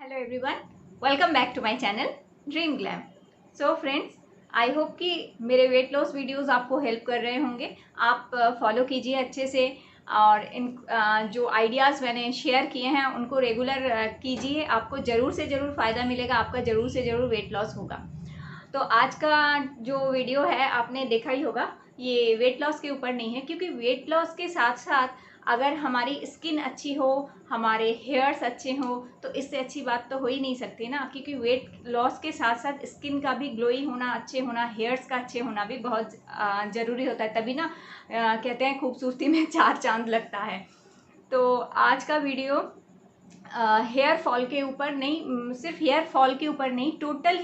Hello everyone, welcome back to my channel dream glam. So friends, I hope कि मेरे weight loss videos आपको help कर रहे होंगे। आप फॉलो कीजिए अच्छे से और इन जो आइडियाज़ मैंने शेयर किए हैं उनको रेगुलर कीजिए। आपको ज़रूर से ज़रूर फ़ायदा मिलेगा, आपका ज़रूर से ज़रूर वेट लॉस होगा। तो आज का जो वीडियो है आपने देखा ही होगा, ये वेट लॉस के ऊपर नहीं है, क्योंकि वेट लॉस के साथ साथ अगर हमारी स्किन अच्छी हो, हमारे हेयर्स अच्छे हो, तो इससे अच्छी बात तो हो ही नहीं सकती ना। क्योंकि वेट लॉस के साथ साथ स्किन का भी ग्लोई होना, अच्छे होना, हेयर्स का अच्छे होना भी बहुत ज़रूरी होता है। तभी ना कहते हैं खूबसूरती में चार चांद लगता है। तो आज का वीडियो हेयर फॉल के ऊपर नहीं, सिर्फ हेयर फॉल के ऊपर नहीं, टोटल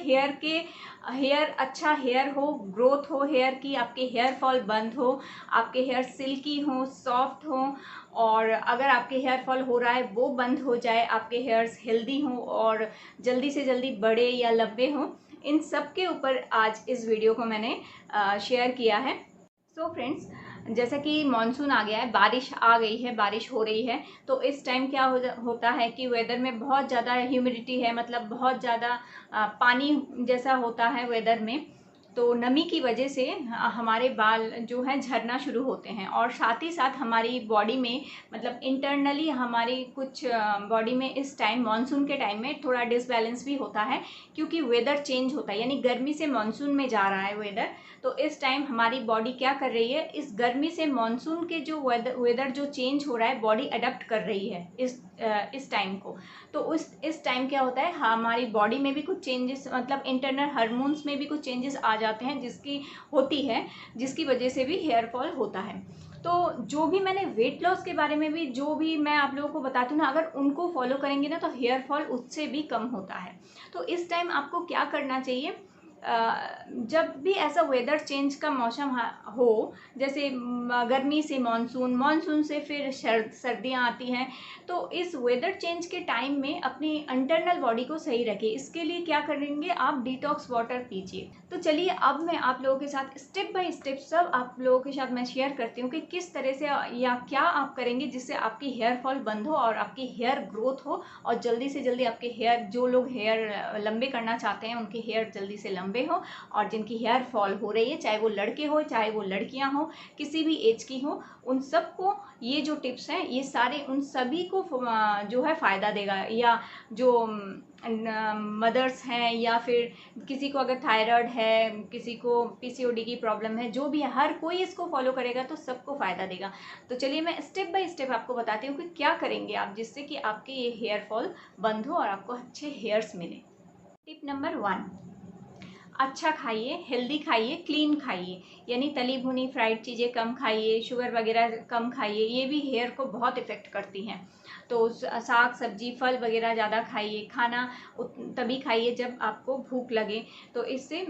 हेयर अच्छा हेयर हो, ग्रोथ हो हेयर की, आपके हेयर फॉल बंद हो, आपके हेयर सिल्की हो, सॉफ्ट हो, और अगर आपके हेयर फॉल हो रहा है वो बंद हो जाए, आपके हेयर्स हेल्दी हो और जल्दी से जल्दी बड़े या लंबे हो। इन सब के ऊपर आज इस वीडियो को मैंने शेयर किया है। सो फ्रेंड्स, जैसा कि मानसून आ गया है, बारिश आ गई है, बारिश हो रही है, तो इस टाइम क्या होता है कि वेदर में बहुत ज़्यादा ह्यूमिडिटी है, मतलब बहुत ज़्यादा पानी जैसा होता है वेदर में। तो नमी की वजह से हमारे बाल जो है झड़ना शुरू होते हैं, और साथ ही साथ हमारी बॉडी में, मतलब इंटरनली हमारी कुछ बॉडी में इस टाइम मानसून के टाइम में थोड़ा डिसबैलेंस भी होता है, क्योंकि वेदर चेंज होता है, यानी गर्मी से मानसून में जा रहा है वेदर। तो इस टाइम हमारी बॉडी क्या कर रही है, इस गर्मी से मानसून के जो वेदर जो चेंज हो रहा है, बॉडी अडेप्ट कर रही है इस टाइम को। तो इस टाइम क्या होता है, हमारी बॉडी में भी कुछ चेंजेस, मतलब इंटरनल हार्मोन्स में भी कुछ चेंजेस आ जाते हैं, जिसकी वजह से भी हेयर फॉल होता है। तो जो भी मैंने वेट लॉस के बारे में भी जो भी मैं आप लोगों को बताती हूँ ना, अगर उनको फॉलो करेंगे ना, तो हेयर फॉल उससे भी कम होता है। तो इस टाइम आपको क्या करना चाहिए, जब भी ऐसा वेदर चेंज का मौसम हो, जैसे गर्मी से मानसून, मानसून से फिर सर्दियाँ आती हैं, तो इस वेदर चेंज के टाइम में अपनी इंटरनल बॉडी को सही रखिए। इसके लिए क्या करेंगे, आप डिटॉक्स वाटर पीजिए। तो चलिए अब मैं आप लोगों के साथ स्टेप बाय स्टेप सब आप लोगों के साथ मैं शेयर करती हूँ कि किस तरह से या क्या आप करेंगे जिससे आपकी हेयर फॉल बंद हो और आपकी हेयर ग्रोथ हो, और जल्दी से जल्दी आपके हेयर, जो लोग हेयर लंबे करना चाहते हैं उनके हेयर जल्दी से लंबे हो, और जिनकी हेयर फॉल हो रही है, चाहे वो लड़के हो चाहे वो लड़कियां हो, किसी भी एज की हो, उन सबको ये जो टिप्स हैं ये सारे उन सभी को जो है फ़ायदा देगा। या जो मदर्स हैं, या फिर किसी को अगर थायराइड है, किसी को पीसीओडी की प्रॉब्लम है, जो भी है, हर कोई इसको फॉलो करेगा तो सबको फ़ायदा देगा। तो चलिए मैं स्टेप बाय स्टेप आपको बताती हूँ कि क्या करेंगे आप जिससे कि आपके ये हेयर फॉल बंद हो और आपको अच्छे हेयर्स मिले। टिप नंबर 1, अच्छा खाइए, हेल्दी खाइए, क्लीन खाइए, यानी तली भुनी फ्राइड चीज़ें कम खाइए, शुगर वगैरह कम खाइए, ये भी हेयर को बहुत इफ़ेक्ट करती हैं। तो साग सब्जी फल वगैरह ज़्यादा खाइए, खाना तभी खाइए जब आपको भूख लगे। तो इससे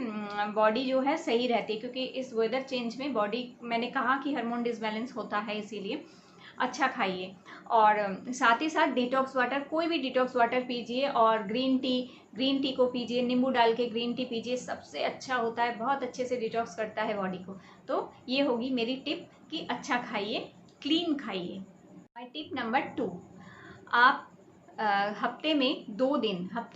बॉडी जो है सही रहती है, क्योंकि इस वेदर चेंज में बॉडी, मैंने कहा कि हार्मोन डिसबैलेंस होता है, इसीलिए अच्छा खाइए। और साथ ही साथ डिटॉक्स वाटर, कोई भी डिटॉक्स वाटर पीजिए, और ग्रीन टी को पीजिए, नींबू डाल के ग्रीन टी पीजिए, सबसे अच्छा होता है, बहुत अच्छे से डिटॉक्स करता है बॉडी को। तो ये होगी मेरी टिप कि अच्छा खाइए, क्लीन खाइए। माय टिप नंबर 2, आप हफ्ते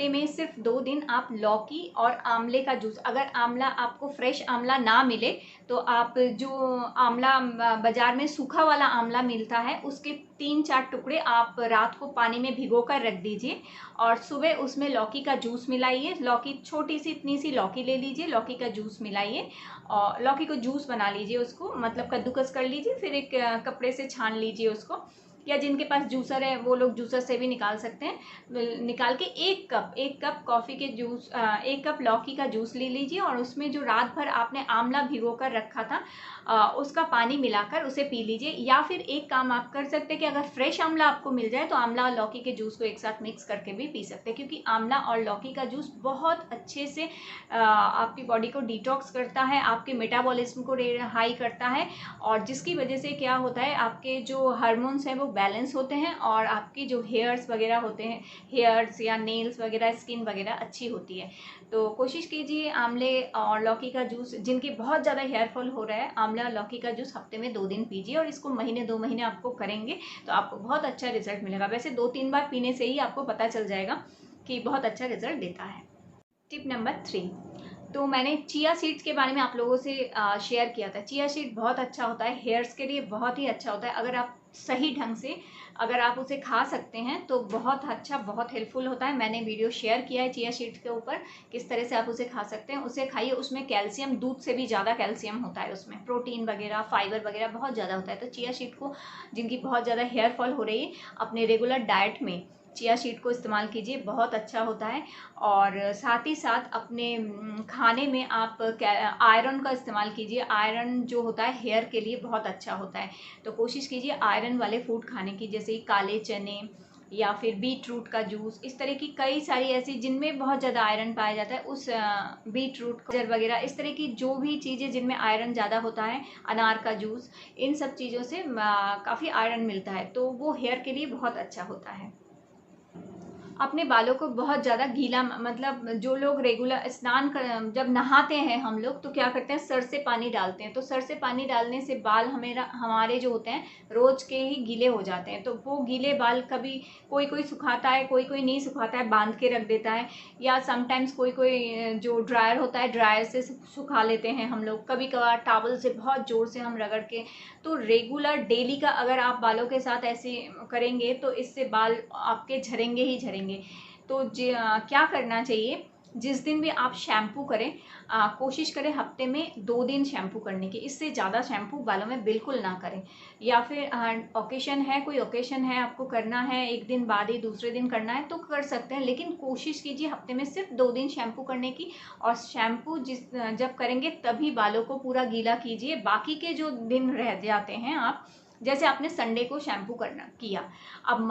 में सिर्फ 2 दिन आप लौकी और आंवले का जूस, अगर आंवला आपको फ्रेश आंवला ना मिले तो आप जो आंवला बाजार में सूखा वाला आंवला मिलता है, उसके 3-4 टुकड़े आप रात को पानी में भिगो कर रख दीजिए, और सुबह उसमें लौकी का जूस मिलाइए। लौकी छोटी सी, इतनी सी लौकी ले लीजिए, लौकी का जूस मिलाइए, और लौकी को जूस बना लीजिए, उसको मतलब कद्दूकस कर लीजिए, फिर एक कपड़े से छान लीजिए उसको, या जिनके पास जूसर है वो लोग जूसर से भी निकाल सकते हैं। निकाल के एक कप कॉफ़ी के जूस, 1 कप लौकी का जूस ले लीजिए, और उसमें जो रात भर आपने आंवला भिगो कर रखा था उसका पानी मिलाकर उसे पी लीजिए। या फिर एक काम आप कर सकते हैं कि अगर फ्रेश आंवला आपको मिल जाए तो आंवला और लौकी के जूस को एक साथ मिक्स करके भी पी सकते हैं, क्योंकि आंवला और लौकी का जूस बहुत अच्छे से आपकी बॉडी को डिटॉक्स करता है, आपके मेटाबॉलिज्म को हाई करता है, और जिसकी वजह से क्या होता है, आपके जो हार्मोन्स हैं वो बैलेंस होते हैं, और आपकी जो हेयर्स वगैरह होते हैं, हेयर्स या नेल्स वगैरह, स्किन वगैरह अच्छी होती है। तो कोशिश कीजिए आंवले और लौकी का जूस, जिनके बहुत ज़्यादा हेयर फॉल हो रहा है, आंवला और लौकी का जूस हफ्ते में 2 दिन पीजिए, और इसको महीने 2 महीने आपको करेंगे तो आपको बहुत अच्छा रिजल्ट मिलेगा। वैसे 2-3 बार पीने से ही आपको पता चल जाएगा कि बहुत अच्छा रिजल्ट देता है। टिप नंबर 3, तो मैंने चिया सीड्स के बारे में आप लोगों से शेयर किया था। चिया सीड बहुत अच्छा होता है, हेयर्स के लिए बहुत ही अच्छा होता है। अगर आप सही ढंग से अगर आप उसे खा सकते हैं तो बहुत अच्छा, बहुत हेल्पफुल होता है। मैंने वीडियो शेयर किया है चिया सीड्स के ऊपर, किस तरह से आप उसे खा सकते हैं। उसे खाइए, उसमें कैल्शियम, दूध से भी ज़्यादा कैल्शियम होता है, उसमें प्रोटीन वगैरह, फाइबर वगैरह बहुत ज़्यादा होता है। तो चिया सीड को, जिनकी बहुत ज़्यादा हेयर फॉल हो रही है, अपने रेगुलर डाइट में चिया सीड को इस्तेमाल कीजिए, बहुत अच्छा होता है। और साथ ही साथ अपने खाने में आप आयरन का इस्तेमाल कीजिए। आयरन जो होता है हेयर के लिए बहुत अच्छा होता है, तो कोशिश कीजिए आयरन वाले फूड खाने की, जैसे काले चने या फिर बीट रूट का जूस। इस तरह की कई सारी ऐसी जिनमें बहुत ज़्यादा आयरन पाया जाता है, उस बीट रूट वगैरह, इस तरह की जो भी चीज़ें जिनमें आयरन ज़्यादा होता है, अनार का जूस, इन सब चीज़ों से काफ़ी आयरन मिलता है, तो वो हेयर के लिए बहुत अच्छा होता है। अपने बालों को बहुत ज़्यादा गीला, मतलब जो लोग रेगुलर स्नान कर, जब नहाते हैं हम लोग, तो क्या करते हैं, सर से पानी डालते हैं। तो सर से पानी डालने से बाल हमारे जो होते हैं रोज के ही गीले हो जाते हैं। तो वो गीले बाल कभी कोई कोई सुखाता है, कोई कोई नहीं सुखाता है, बांध के रख देता है, या समटाइम्स कोई कोई जो ड्रायर होता है, ड्रायर से सुखा लेते हैं हम लोग, कभी कभार टॉवल से बहुत ज़ोर से हम रगड़ के। तो रेगुलर डेली का अगर आप बालों के साथ ऐसे करेंगे तो इससे बाल आपके झरेंगे ही झरेंगे। तो क्या करना चाहिए, जिस दिन भी आप शैम्पू करें, कोशिश करें हफ्ते में 2 दिन शैम्पू करने की, इससे ज़्यादा शैम्पू बालों में बिल्कुल ना करें। या फिर ओकेशन है, कोई ओकेशन है, आपको करना है, एक दिन बाद ही दूसरे दिन करना है तो कर सकते हैं, लेकिन कोशिश कीजिए हफ्ते में सिर्फ 2 दिन शैम्पू करने की। और शैम्पू जब करेंगे तभी बालों को पूरा गीला कीजिए। बाकी के जो दिन रह जाते हैं, आप जैसे आपने संडे को शैम्पू करना किया, अब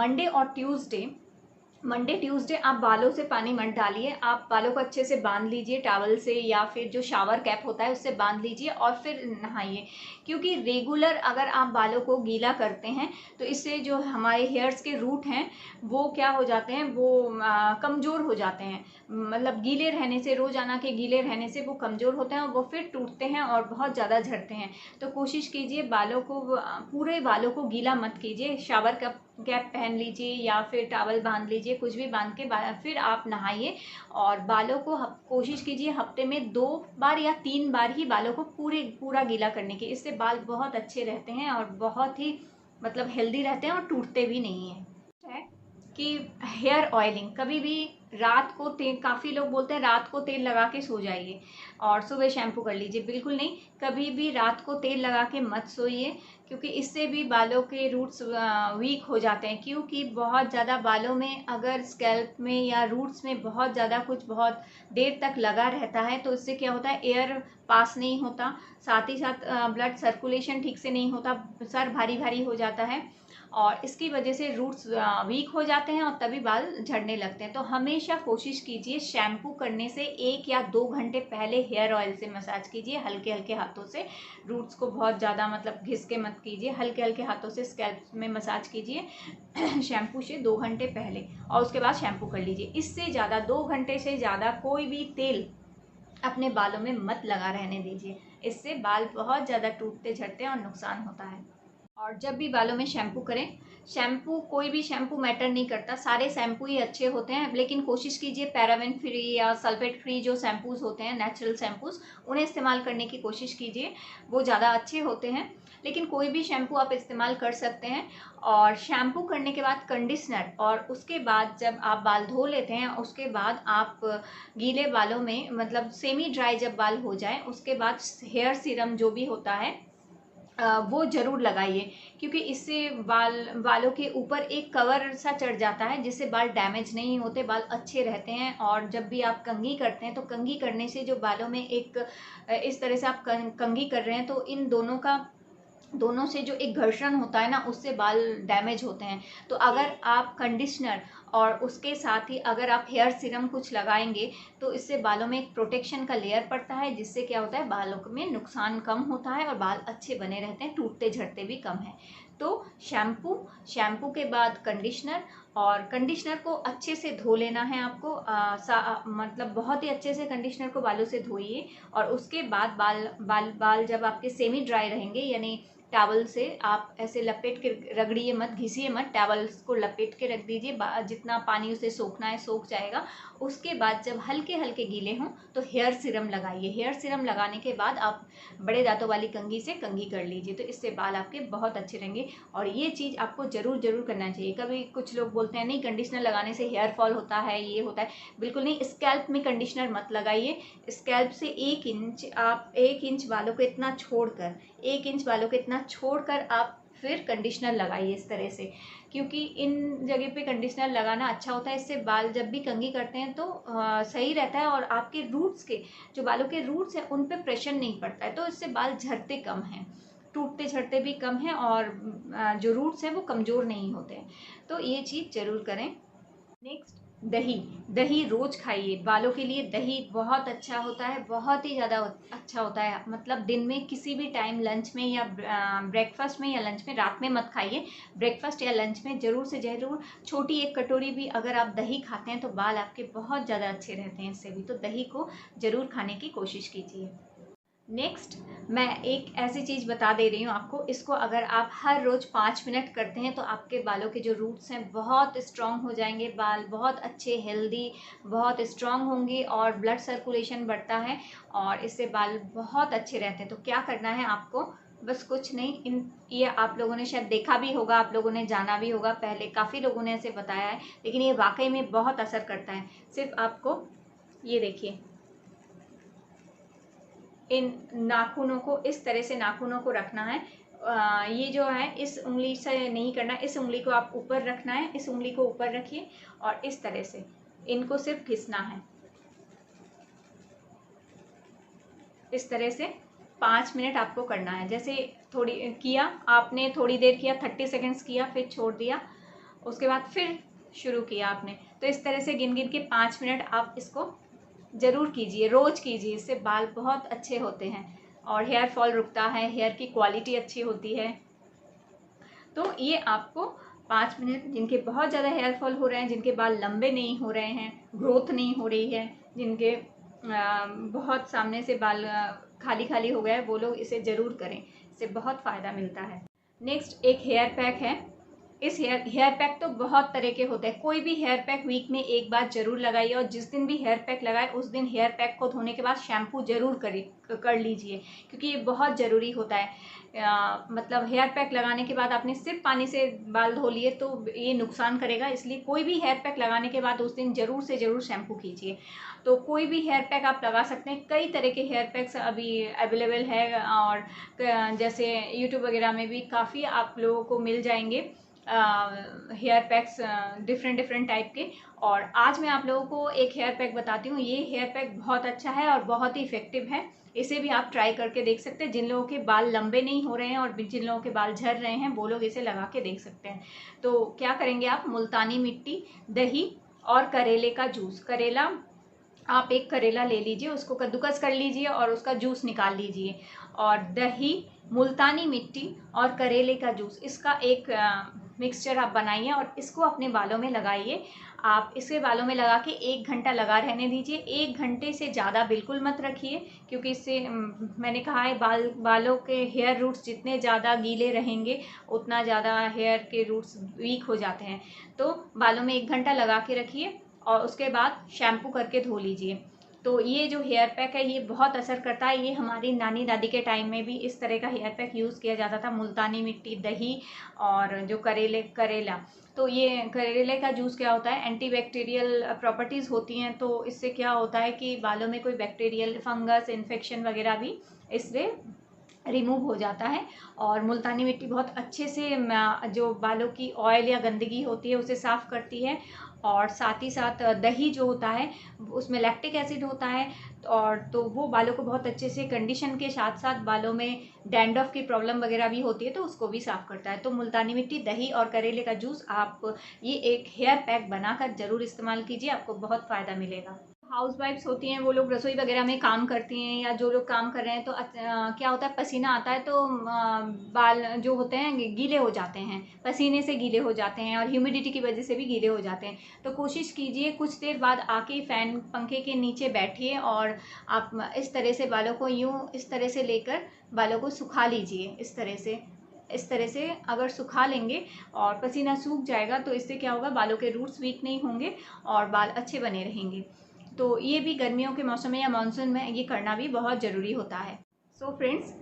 मंडे ट्यूसडे आप बालों से पानी मत डालिए, आप बालों को अच्छे से बांध लीजिए टॉवल से, या फिर जो शावर कैप होता है उससे बांध लीजिए और फिर नहाइए। क्योंकि रेगुलर अगर आप बालों को गीला करते हैं तो इससे जो हमारे हेयर्स के रूट हैं वो क्या हो जाते हैं, वो कमज़ोर हो जाते हैं। मतलब गीले रहने से, रोज़ाना के गीले रहने से वो कमज़ोर होते हैं और वो फिर टूटते हैं और बहुत ज़्यादा झड़ते हैं। तो कोशिश कीजिए बालों को, पूरे बालों को गीला मत कीजिए, शावर कैप पहन लीजिए या फिर टॉवल बांध लीजिए, कुछ भी बांध के फिर आप नहाइए। और बालों को कोशिश कीजिए हफ्ते में 2 बार या 3 बार ही बालों को पूरा गीला करने की, इससे बाल बहुत अच्छे रहते हैं और बहुत ही मतलब हेल्दी रहते हैं और टूटते भी नहीं है कि हेयर ऑयलिंग कभी भी रात को तेल, काफ़ी लोग बोलते हैं रात को तेल लगा के सो जाइए और सुबह शैम्पू कर लीजिए, बिल्कुल नहीं, कभी भी रात को तेल लगा के मत सोइए, क्योंकि इससे भी बालों के रूट्स वीक हो जाते हैं। क्योंकि बहुत ज़्यादा बालों में अगर स्कैल्प में या रूट्स में बहुत ज़्यादा कुछ बहुत देर तक लगा रहता है तो इससे क्या होता है, एयर पास नहीं होता, साथ ही साथ ब्लड सर्कुलेशन ठीक से नहीं होता, सर भारी भारी हो जाता है और इसकी वजह से रूट्स वीक हो जाते हैं और तभी बाल झड़ने लगते हैं। तो हमेशा कोशिश कीजिए शैम्पू करने से 1 या 2 घंटे पहले हेयर ऑयल से मसाज कीजिए, हल्के हल्के हाथों से, रूट्स को बहुत ज़्यादा मतलब घिस के मत कीजिए, हल्के हल्के हाथों से स्कैल्प में मसाज कीजिए शैम्पू से 2 घंटे पहले, और उसके बाद शैम्पू कर लीजिए। इससे ज़्यादा 2 घंटे से ज़्यादा कोई भी तेल अपने बालों में मत लगा रहने दीजिए, इससे बाल बहुत ज़्यादा टूटते झड़ते हैं और नुकसान होता है। और जब भी बालों में शैम्पू करें, शैम्पू कोई भी शैम्पू मैटर नहीं करता, सारे शैम्पू ही अच्छे होते हैं, लेकिन कोशिश कीजिए पैराबेन फ्री या सल्फेट फ्री जो शैम्पूज़ होते हैं, नेचुरल शैम्पूज़, उन्हें इस्तेमाल करने की कोशिश कीजिए, वो ज़्यादा अच्छे होते हैं। लेकिन कोई भी शैम्पू आप इस्तेमाल कर सकते हैं। और शैम्पू करने के बाद कंडीशनर, और उसके बाद जब आप बाल धो लेते हैं उसके बाद आप गीले बालों में, मतलब सेमी ड्राई जब बाल हो जाए उसके बाद हेयर सीरम जो भी होता है वो ज़रूर लगाइए, क्योंकि इससे बालों के ऊपर एक कवर सा चढ़ जाता है जिससे बाल डैमेज नहीं होते, बाल अच्छे रहते हैं। और जब भी आप कंघी करते हैं तो कंघी करने से जो बालों में एक इस तरह से आप कंघी कर रहे हैं तो इन दोनों से जो एक घर्षण होता है ना, उससे बाल डैमेज होते हैं। तो अगर आप कंडीशनर और उसके साथ ही अगर आप हेयर सीरम कुछ लगाएंगे तो इससे बालों में एक प्रोटेक्शन का लेयर पड़ता है, जिससे क्या होता है, बालों में नुकसान कम होता है और बाल अच्छे बने रहते हैं, टूटते झड़ते भी कम है। तो शैम्पू के बाद कंडीशनर, और कंडीशनर को अच्छे से धो लेना है आपको, मतलब बहुत ही अच्छे से कंडीशनर को बालों से धोइए। और उसके बाद बाल जब आपके सेमी ड्राई रहेंगे, यानी टॉवल से आप ऐसे लपेट के रगड़िए मत, घिसिए मत, टॉवल्स को लपेट के रख दीजिए। जितना पानी उसे सोखना है सोख जाएगा। उसके बाद जब हल्के हल्के गीले हों तो हेयर सीरम लगाइए। हेयर सीरम लगाने के बाद आप बड़े दांतों वाली कंघी से कंघी कर लीजिए, तो इससे बाल आपके बहुत अच्छे रहेंगे। और ये चीज़ आपको ज़रूर करना चाहिए। कभी कुछ लोग बोलते हैं नहीं कंडीशनर लगाने से हेयर फॉल होता है, ये होता है, बिल्कुल नहीं। स्कैल्प में कंडीशनर मत लगाइए। स्कैल्प से 1 इंच बालों को इतना छोड़कर 1 इंच बालों को इतना छोड़कर आप फिर कंडीशनर लगाइए इस तरह से, क्योंकि इन जगह पे कंडीशनर लगाना अच्छा होता है। इससे बाल जब भी कंघी करते हैं तो सही रहता है, और आपके रूट्स के जो बालों के रूट्स हैं उन पे प्रेशर नहीं पड़ता है, तो इससे बाल झड़ते कम हैं, टूटते झड़ते भी कम हैं, और जो रूट्स हैं वो कमज़ोर नहीं होते हैं। तो ये चीज़ ज़रूर करें। नेक्स्ट, दही। दही रोज खाइए। बालों के लिए दही बहुत अच्छा होता है, बहुत ही ज़्यादा अच्छा होता है। मतलब दिन में किसी भी टाइम लंच में या ब्रेकफास्ट में या लंच में, रात में मत खाइए, ब्रेकफास्ट या लंच में ज़रूर से ज़रूर छोटी 1 कटोरी भी अगर आप दही खाते हैं तो बाल आपके बहुत ज़्यादा अच्छे रहते हैं इससे भी। तो दही को ज़रूर खाने की कोशिश कीजिए। नेक्स्ट, मैं एक ऐसी चीज़ बता दे रही हूँ आपको, इसको अगर आप हर रोज़ 5 मिनट करते हैं तो आपके बालों के जो रूट्स हैं बहुत स्ट्रॉन्ग हो जाएंगे, बाल बहुत अच्छे हेल्दी बहुत स्ट्रॉन्ग होंगे, और ब्लड सर्कुलेशन बढ़ता है, और इससे बाल बहुत अच्छे रहते हैं। तो क्या करना है आपको, बस कुछ नहीं, ये आप लोगों ने शायद देखा भी होगा, आप लोगों ने जाना भी होगा, पहले काफ़ी लोगों ने ऐसे बताया है, लेकिन ये वाकई में बहुत असर करता है। सिर्फ आपको ये देखिए, इन नाखूनों को इस तरह से नाखूनों को रखना है। ये जो है इस उंगली से नहीं करना, इस उंगली को आप ऊपर रखना है, इस उंगली को ऊपर रखिए और इस तरह से इनको सिर्फ घिसना है। इस तरह से 5 मिनट आपको करना है। जैसे थोड़ी किया आपने, थोड़ी देर किया, 30 सेकेंड्स किया, फिर छोड़ दिया, उसके बाद फिर शुरू किया आपने, तो इस तरह से गिन गिन के 5 मिनट आप इसको ज़रूर कीजिए, रोज़ कीजिए। इससे बाल बहुत अच्छे होते हैं और हेयर फॉल रुकता है, हेयर की क्वालिटी अच्छी होती है। तो ये आपको 5 मिनट, जिनके बहुत ज़्यादा हेयर फॉल हो रहे हैं, जिनके बाल लंबे नहीं हो रहे हैं, ग्रोथ नहीं हो रही है, जिनके बहुत सामने से बाल खाली खाली हो गया है, वो लोग इसे ज़रूर करें, इससे बहुत फ़ायदा मिलता है। नेक्स्ट, एक हेयर पैक है। इस हेयर पैक तो बहुत तरह के होते हैं। कोई भी हेयर पैक वीक में एक बार जरूर लगाइए, और जिस दिन भी हेयर पैक लगाए उस दिन हेयर पैक को धोने के बाद शैम्पू जरूर कर लीजिए, क्योंकि ये बहुत ज़रूरी होता है। मतलब हेयर पैक लगाने के बाद आपने सिर्फ पानी से बाल धो लिए तो ये नुकसान करेगा, इसलिए कोई भी हेयर पैक लगाने के बाद उस दिन ज़रूर से ज़रूर शैम्पू कीजिए। तो कोई भी हेयर पैक आप लगा सकते हैं। कई तरह के हेयर पैक्स अभी अवेलेबल है, और जैसे यूट्यूब वगैरह में भी काफ़ी आप लोगों को मिल जाएंगे hair packs different different type के। और आज मैं आप लोगों को एक हेयर पैक बताती हूँ। ये हेयर पैक बहुत अच्छा है और बहुत ही इफेक्टिव है, इसे भी आप ट्राई करके देख सकते हैं। जिन लोगों के बाल लंबे नहीं हो रहे हैं और जिन लोगों के बाल झड़ रहे हैं वो लोग इसे लगा के देख सकते हैं। तो क्या करेंगे आप, मुल्तानी मिट्टी, दही और करेले का जूस। करेला, आप एक करेला ले लीजिए, उसको कद्दूकस कर लीजिए और उसका जूस निकाल लीजिए, और दही, मुल्तानी मिट्टी और करेले का जूस, इसका एक मिक्सचर आप बनाइए और इसको अपने बालों में लगाइए। आप इसे बालों में लगा के 1 घंटा लगा रहने दीजिए। 1 घंटे से ज़्यादा बिल्कुल मत रखिए, क्योंकि इससे मैंने कहा है बालों के हेयर रूट्स जितने ज़्यादा गीले रहेंगे उतना ज़्यादा हेयर के रूट्स वीक हो जाते हैं। तो बालों में 1 घंटा लगा के रखिए और उसके बाद शैम्पू करके धो लीजिए। तो ये जो हेयर पैक है ये बहुत असर करता है। ये हमारी नानी दादी के टाइम में भी इस तरह का हेयर पैक यूज़ किया जाता था, मुल्तानी मिट्टी, दही और जो करेला। तो ये करेले का जूस क्या होता है, एंटीबैक्टीरियल प्रॉपर्टीज़ होती हैं, तो इससे क्या होता है कि बालों में कोई बैक्टीरियल फंगस इन्फेक्शन वगैरह भी इससे रिमूव हो जाता है। और मुल्तानी मिट्टी बहुत अच्छे से जो बालों की ऑयल या गंदगी होती है उसे साफ़ करती है, और साथ ही साथ दही जो होता है उसमें लैक्टिक एसिड होता है, और तो वो बालों को बहुत अच्छे से, कंडीशन के साथ साथ बालों में डैंड्रफ की प्रॉब्लम वगैरह भी होती है तो उसको भी साफ़ करता है। तो मुल्तानी मिट्टी, दही और करेले का जूस, आप ये एक हेयर पैक बनाकर ज़रूर इस्तेमाल कीजिए, आपको बहुत फ़ायदा मिलेगा। हाउस वाइफ्स होती हैं वो लोग रसोई वगैरह में काम करती हैं, या जो लोग काम कर रहे हैं तो क्या होता है, पसीना आता है तो बाल जो होते हैं गीले हो जाते हैं, पसीने से गीले हो जाते हैं और ह्यूमिडिटी की वजह से भी गीले हो जाते हैं। तो कोशिश कीजिए कुछ देर बाद आके फ़ैन पंखे के नीचे बैठिए और आप इस तरह से बालों को यूँ इस तरह से लेकर बालों को सुखा लीजिए, इस तरह से इस तरह से अगर सुखा लेंगे और पसीना सूख जाएगा तो इससे क्या होगा, बालों के रूट्स वीक नहीं होंगे और बाल अच्छे बने रहेंगे। तो ये भी गर्मियों के मौसम में या मानसून में ये करना भी बहुत ज़रूरी होता है। सो फ्रेंड्स,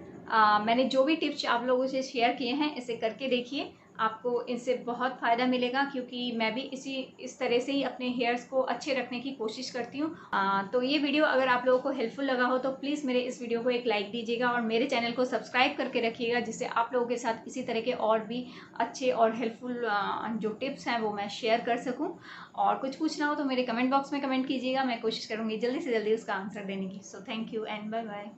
मैंने जो भी टिप्स आप लोगों से शेयर किए हैं इसे करके देखिए, आपको इनसे बहुत फ़ायदा मिलेगा, क्योंकि मैं भी इस तरह से ही अपने हेयर्स को अच्छे रखने की कोशिश करती हूँ। तो ये वीडियो अगर आप लोगों को हेल्पफुल लगा हो तो प्लीज़ मेरे इस वीडियो को एक लाइक दीजिएगा और मेरे चैनल को सब्सक्राइब करके रखिएगा, जिससे आप लोगों के साथ इसी तरह के और भी अच्छे और हेल्पफुल जो टिप्स हैं वो मैं शेयर कर सकूँ। और कुछ पूछना हो तो मेरे कमेंट बॉक्स में कमेंट कीजिएगा, मैं कोशिश करूँगी जल्दी से जल्दी उसका आंसर देने की। So thank you and bye bye.